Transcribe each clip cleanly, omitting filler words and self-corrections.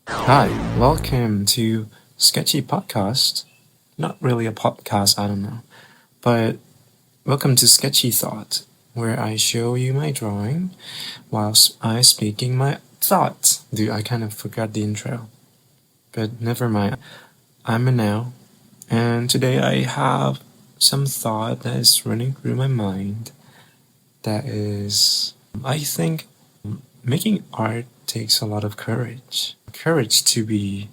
Hi, welcome to Sketchy Podcast. Not really a podcast, I don't know. But welcome to Sketchy Thought, where I show you my drawing whilst I speaking my thoughts. Dude, I kind of forgot the intro. But never mind. I'm Manow, and today I have some thought that is running through my mind. That is, I think making art takes a lot of courage. Courage to be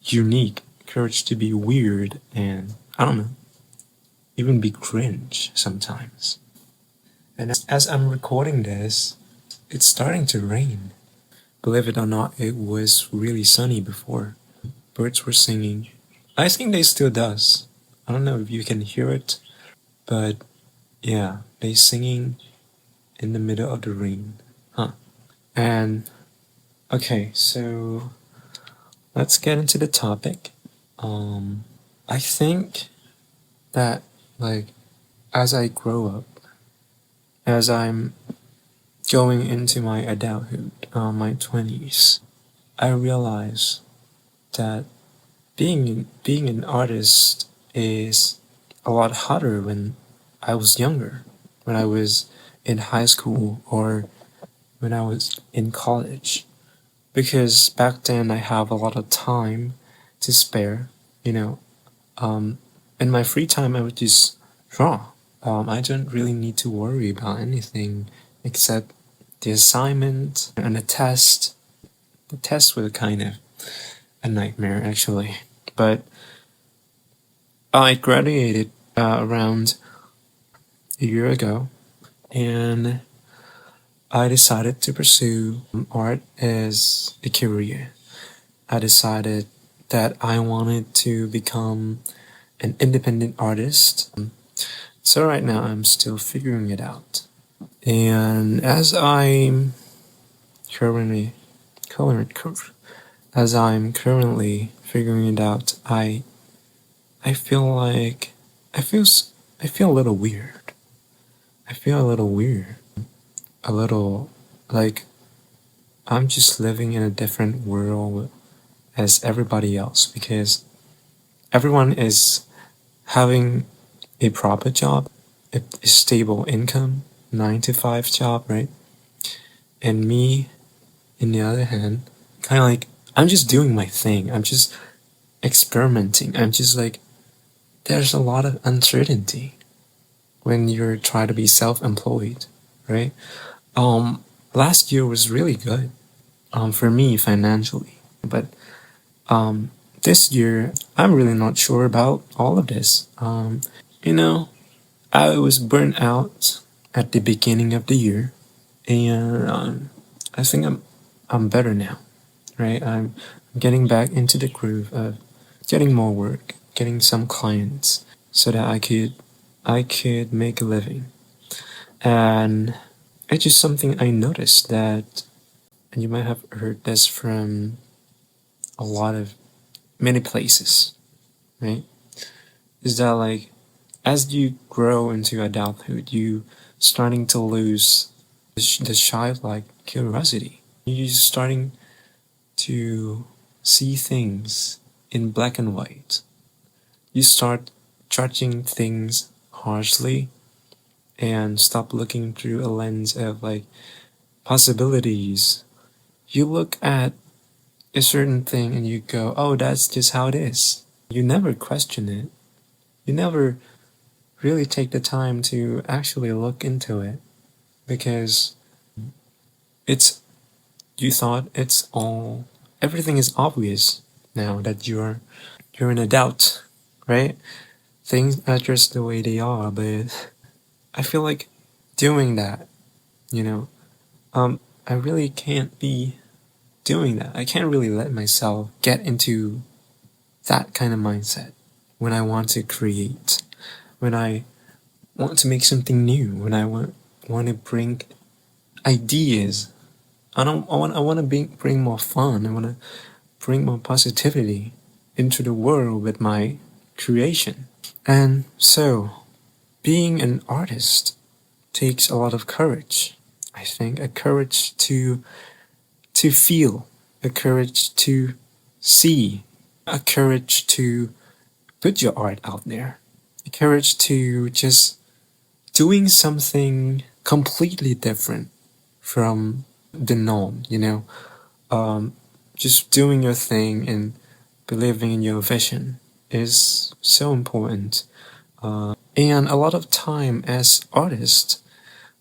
unique, courage to be weird, and I don't know, even be cringe sometimes. And as I'm recording this, it's starting to rain. Believe it or not, it was really sunny before. Birds were singing. I think they still does. I don't know if you can hear it, but yeah, they singing in the middle of the rain. Huh. And okay, so let's get into the topic. I think that like as I grow up, as I'm going into my adulthood, my 20s, I realize that being an artist is a lot harder when I was younger, when I was in high school or when I was in college, because back then I have a lot of time to spare. You know, um, in my free time I would just draw. I don't really need to worry about anything except the assignment and the test. The tests were kind of a nightmare actually, but I graduated around a year ago, and I decided to pursue art as a career. I decided that I wanted to become an independent artist. So right now I'm still figuring it out. And currently current, as I'm currently figuring it out, I feel like I feel s- I feel a little weird. I feel a little weird. A little like I'm just living in a different world as everybody else because everyone is having a proper job, a stable income, 9 to 5 job, right? And me, on the other hand, kind of like I'm just doing my thing. I'm just experimenting. I'm just like there's a lot of uncertainty when you're trying to be self-employed, right? Last year was really good, for me financially, but um, this year I'm really not sure about all of this. You know, I was burnt out at the beginning of the year, and I think I'm better now, right? I'm getting back into the groove of getting more work, getting some clients, so that I could make a living. And it's just something I noticed that, and you might have heard this from a lot of many places, right? Is that like as you grow into adulthood, you starting to lose the childlike curiosity. You're starting to see things in black and white. You start judging things harshly and stop looking through a lens of like possibilities. You look at a certain thing and you go, oh, that's just how it is. You never question it. You never really take the time to actually look into it because it's you thought it's all everything is obvious now that you're an adult, right? Things are just the way they are, but I feel like doing that, you know, I really can't be doing that. I can't really let myself get into that kind of mindset when I want to create, when I want to make something new, when I want to bring ideas. I want to bring more fun. I want to bring more positivity into the world with my creation. And so, being an artist takes a lot of courage. I think a courage to feel, a courage to see, a courage to put your art out there, a courage to just doing something completely different from the norm, um, just doing your thing and believing in your vision is so important. And a lot of time as artists,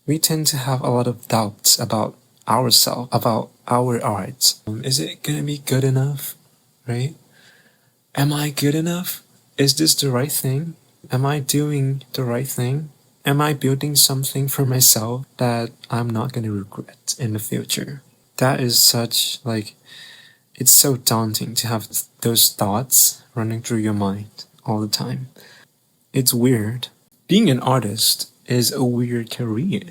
we tend to have a lot of doubts about ourselves, about our art. Is it gonna be good enough? Right? Am I good enough? Is this the right thing? Am I doing the right thing? Am I building something for myself that I'm not gonna regret in the future? That is such like it's so daunting to have those thoughts running through your mind all the time. It's weird. Being an artist is a weird career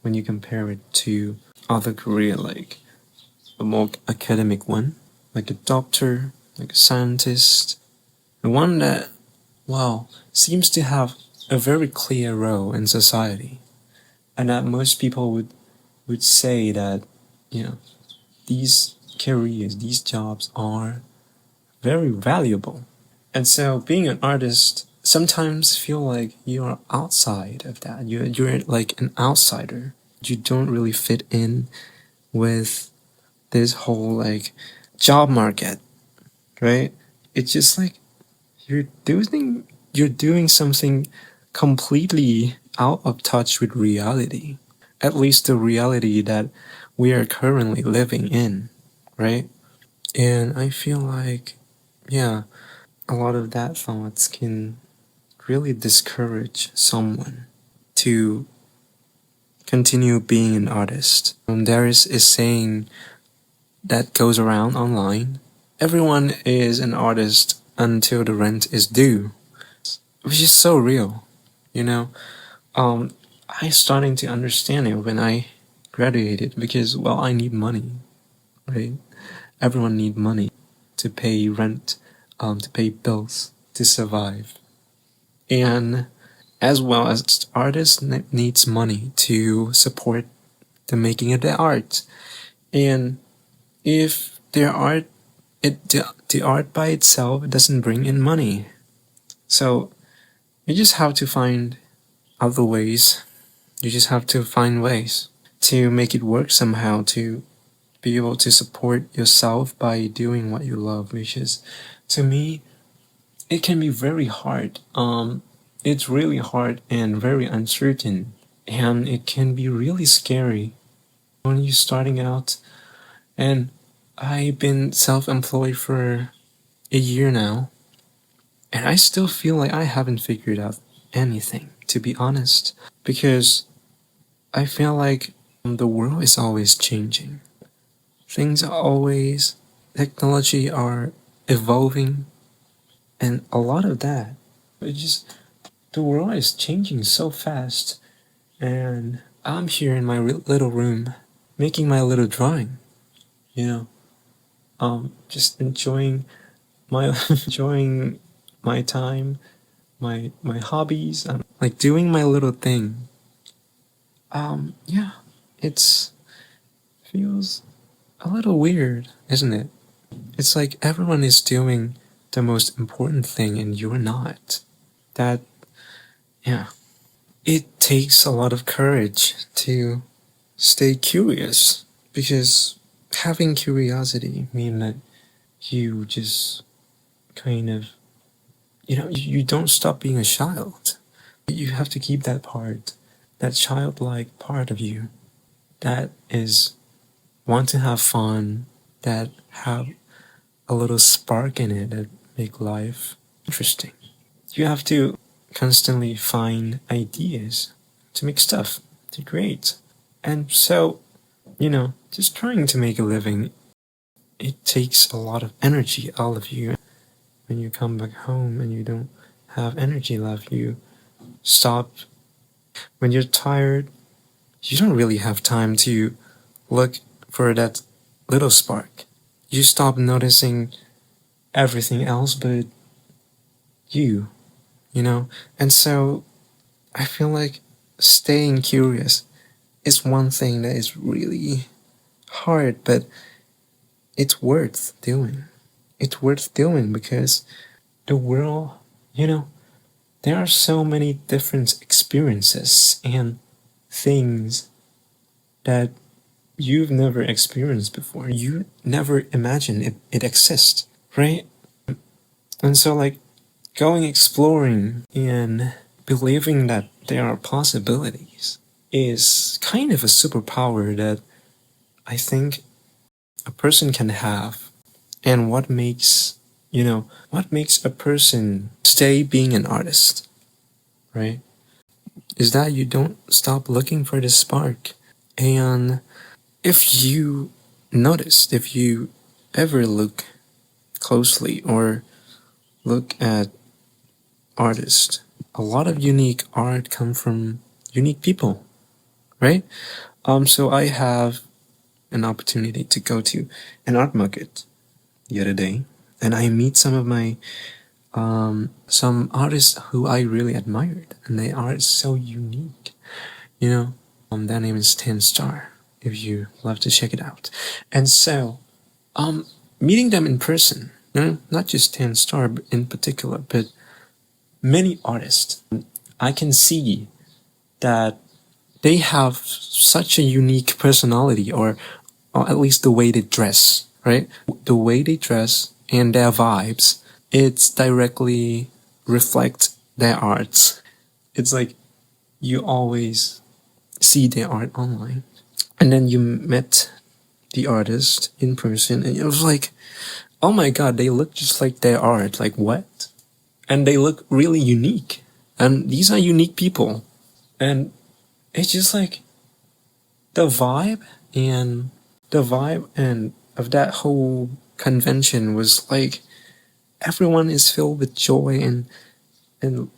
when you compare it to other career like a more academic one, like a doctor, like a scientist, the one that, well, seems to have a very clear role in society, and that most people would say that, you know, these careers, these jobs are very valuable. And so being an artist sometimes feel like you're outside of that. You're like an outsider. You don't really fit in with this whole like job market, right? It's just like you're doing something completely out of touch with reality. At least the reality that we are currently living in, right? And I feel like, yeah, a lot of that thoughts can really discourage someone to continue being an artist. There is a saying that goes around online: everyone is an artist until the rent is due, which is so real, you know. Um, I starting to understand it when I graduated because, well, I need money, right? Everyone need money to pay rent, to pay bills, to survive, and as well as artists needs money to support the making of their art. And if their art, the art by itself doesn't bring in money, so you just have to find other ways. You just have to find ways to make it work somehow, to be able to support yourself by doing what you love, which is, to me, it can be very hard. It's really hard and very uncertain, and it can be really scary when you're starting out. And I've been self-employed for a year now, and I still feel like I haven't figured out anything, to be honest, because I feel like the world is always changing. Things are always, technology are evolving, and a lot of that, it just, the world is changing so fast, and I'm here in my little room making my little drawing, you know, just enjoying my enjoying my time, my hobbies, like doing my little thing. Yeah, it's feels a little weird, isn't it? It's like everyone is doing the most important thing and you're not. That, yeah. It takes a lot of courage to stay curious because having curiosity means that you just kind of, you don't stop being a child. You have to keep that part, that childlike part of you that is want to have fun, that have a little spark in it that make life interesting. You have to constantly find ideas to make stuff, to create. And so, just trying to make a living, it takes a lot of energy out of you. When you come back home and you don't have energy left, you stop. When you're tired, you don't really have time to look for that little spark. You stop noticing everything else but you, you know? And so I feel like staying curious is one thing that is really hard, but it's worth doing. It's worth doing because the world, you know, there are so many different experiences and things that you've never experienced before. You never imagined it exists, right? And so, like, going exploring and believing that there are possibilities is kind of a superpower that I think a person can have. And what makes a person stay being an artist, right? Is that you don't stop looking for the spark. And if you if you ever look closely or look at artists, a lot of unique art come from unique people, right? So I have an opportunity to go to an art market the other day, and I meet some artists who I really admired, and they are so unique. You know, their name is Ten Star. If you love to check it out, and so meeting them in person, not just Ten Star in particular, but many artists, I can see that they have such a unique personality, or at least the way they dress, right? The way they dress and their vibes, it's directly reflect their arts. It's like you always see their art online. And then you met the artist in person, and it was like, oh my god, they look just like their art. Like, what? And they look really unique. And these are unique people. And it's just like the vibe and the vibe of that whole convention was like everyone is filled with joy and the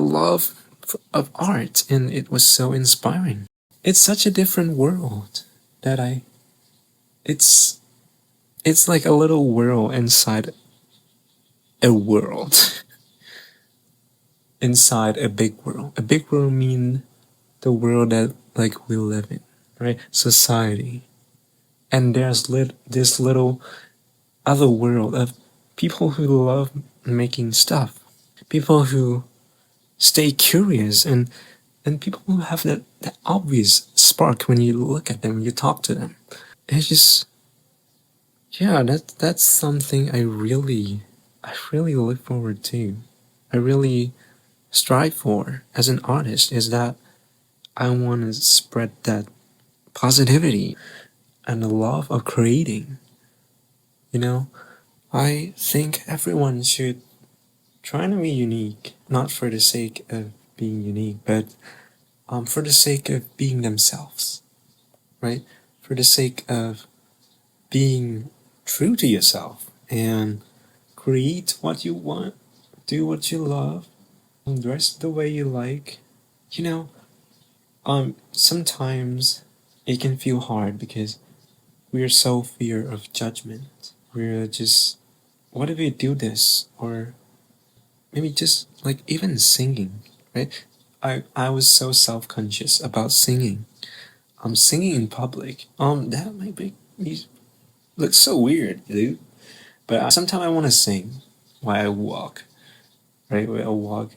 love of art, and it was so inspiring. It's such a different world that I it's it's like a little world inside a world. Inside a big world. A big world mean the world that like we live in, right? Society. And there's this little other world of people who love making stuff, people who stay curious, and people who have that obvious spark when you look at them, you talk to them. It's just, yeah, that's something I really look forward to. I really strive for as an artist, is that I want to spread that positivity and the love of creating. You know, I think everyone should try to be unique, not for the sake of being unique, but for the sake of being themselves, right? For the sake of being true to yourself and create what you want, do what you love, dress the way you like. You know, sometimes it can feel hard because we're so fear of judgment. We're just, what if we do this? Or maybe just like even singing, right? I was so self-conscious about singing. Singing in public. That might make me look so weird, dude. But sometimes I want to sing while I walk, right? While I walk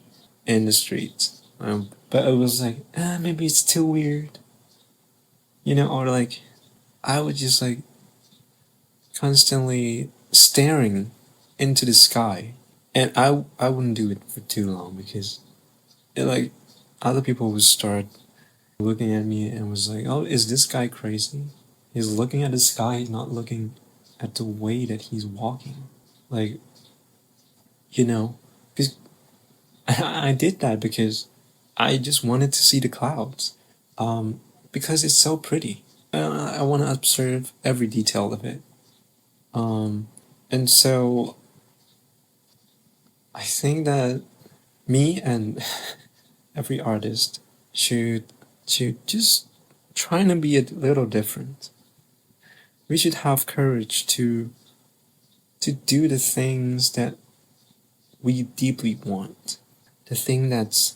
in the streets. But I was like, maybe it's too weird, or like I would just like constantly staring into the sky, and I wouldn't do it for too long because it like other people would start looking at me and was like, oh, is this guy crazy? He's looking at the sky, he's not looking at the way that he's walking. Like, because I did that because I just wanted to see the clouds. Because it's so pretty. I want to observe every detail of it. And so I think that me and every artist should just try to be a little different. We should have courage to do the things that we deeply want, the thing that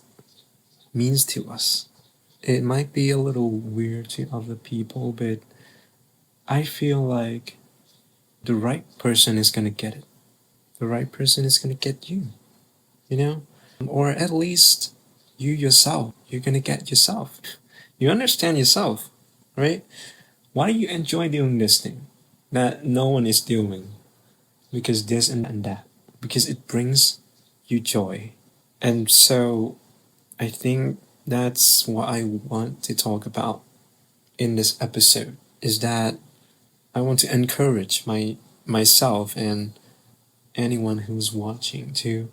means to us. It might be a little weird to other people, but I feel like the right person is gonna get it. The right person is gonna get you, you know? Or at least you yourself. You're gonna get yourself. You understand yourself, right? Why do you enjoy doing this thing that no one is doing? Because this and that. Because it brings you joy. And so I think that's what I want to talk about in this episode is that I want to encourage myself and anyone who's watching to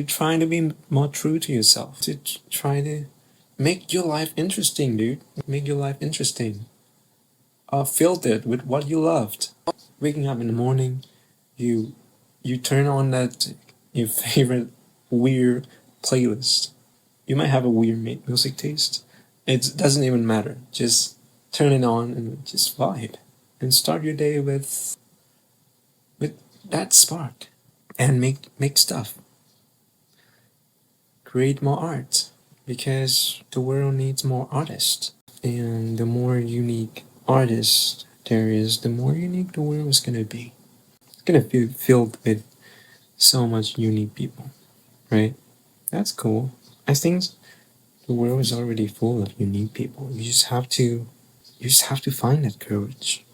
try to be more true to yourself, to try to make your life interesting, dude. Make your life interesting. Filled it with what you loved. Waking up in the morning, you you turn on that your favorite weird playlist. You might have a weird music taste. It doesn't even matter. Just turn it on and just vibe, and start your day with that spark, and make stuff. Create more art because the world needs more artists. And the more unique artists there is, the more unique the world is gonna be. It's gonna be filled with so much unique people, right? That's cool. I think the world is already full of unique people. You just have to find that courage,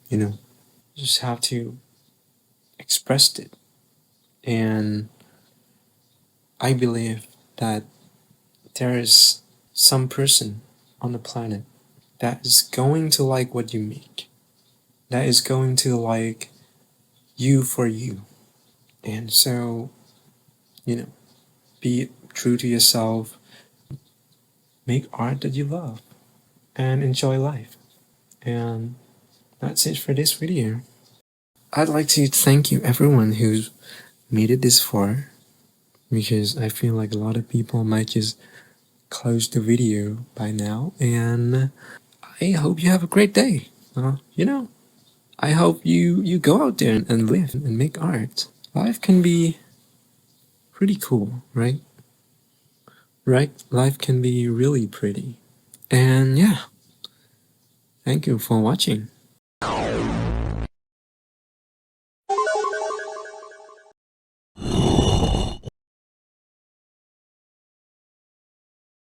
you know. You just have to express it. And I believe that there is some person on the planet that is going to like what you make. That is going to like you for you. And so, you know, be true to yourself, make art that you love, and enjoy life. And that's it for this video. I'd like to thank you everyone who's made it this far because I feel like a lot of people might just close the video by now, and I hope you have a great day. I hope you go out there and live and make art. Life can be pretty cool, right? Right? Life can be really pretty. And yeah, thank you for watching.